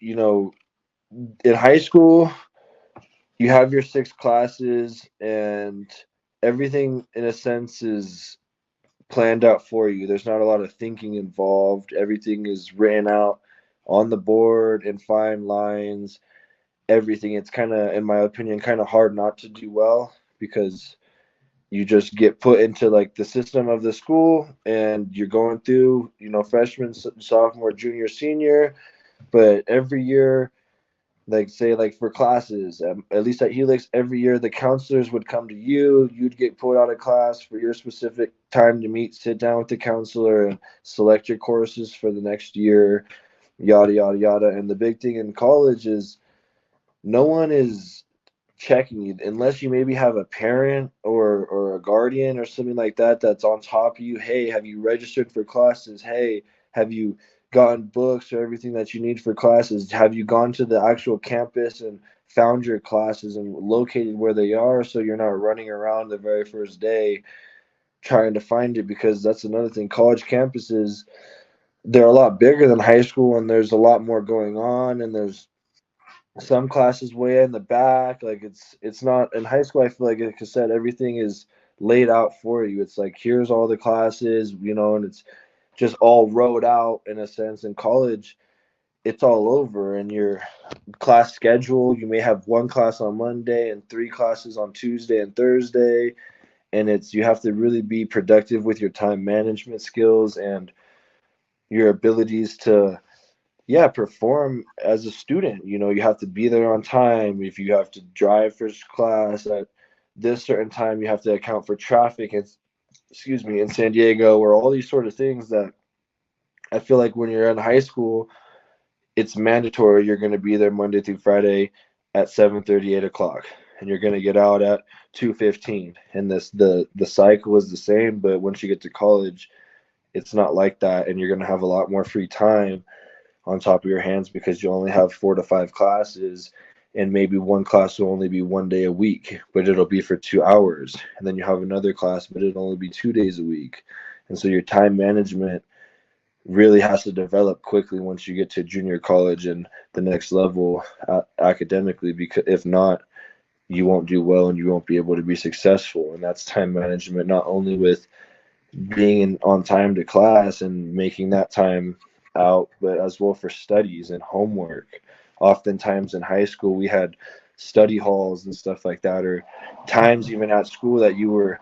you know, in high school, you have your 6 classes, and everything, in a sense, is planned out for you. There's not a lot of thinking involved. Everything is written out on the board in fine lines. Everything. It's kind of, in my opinion, kind of hard not to do well because you just get put into like the system of the school, and you're going through, freshman, sophomore, junior, senior. But every year, like say like for classes, at least at Helix, every year the counselors would come to you. You'd get pulled out of class for your specific time to meet, sit down with the counselor, and select your courses for the next year, yada yada yada. And the big thing in college is no one is checking you unless you maybe have a parent or a guardian or something like that that's on top of you. Hey, have you registered for classes? Hey, have you gotten books or everything that you need for classes? Have you gone to the actual campus and found your classes and located where they are, so you're not running around the very first day trying to find it? Because that's another thing. College campuses, they're a lot bigger than high school, and there's a lot more going on, and there's some classes way in the back. Like it's not in high school. I feel like I said, everything is laid out for you. It's like here's all the classes, and it's just all wrote out in a sense. In college, it's all over in your class schedule. You may have one class on Monday and 3 classes on Tuesday and Thursday, and it's you have to really be productive with your time management skills and your abilities to, yeah, perform as a student. You have to be there on time. If you have to drive first class at this certain time, you have to account for traffic and, excuse me, in San Diego, or all these sort of things that I feel like when you're in high school, it's mandatory. You're going to be there Monday through Friday at 7:30, 8 o'clock, and you're going to get out at 2:15. And the cycle is the same, but once you get to college, it's not like that, and you're going to have a lot more free time on top of your hands because you only have 4 to 5 classes, and maybe one class will only be one day a week, but it'll be for 2 hours. And then you have another class, but it'll only be 2 days a week. And so your time management really has to develop quickly once you get to junior college and the next level academically, because if not, you won't do well and you won't be able to be successful. And that's time management, not only with being on time to class and making that time out, but as well for studies and homework. Oftentimes in high school, we had study halls and stuff like that, or times even at school that you were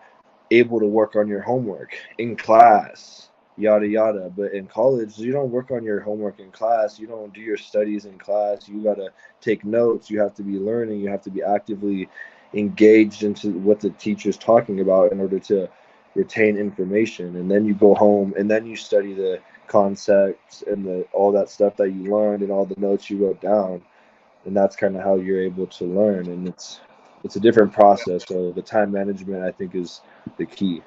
able to work on your homework in class, yada yada. But in college, you don't work on your homework in class. You don't do your studies in class. You gotta take notes. You have to be learning. You have to be actively engaged into what the teacher's talking about in order to retain information. And then you go home and then you study the concepts and the all that stuff that you learned and all the notes you wrote down. And that's kind of how you're able to learn. And it's a different process. So the time management, I think, is the key.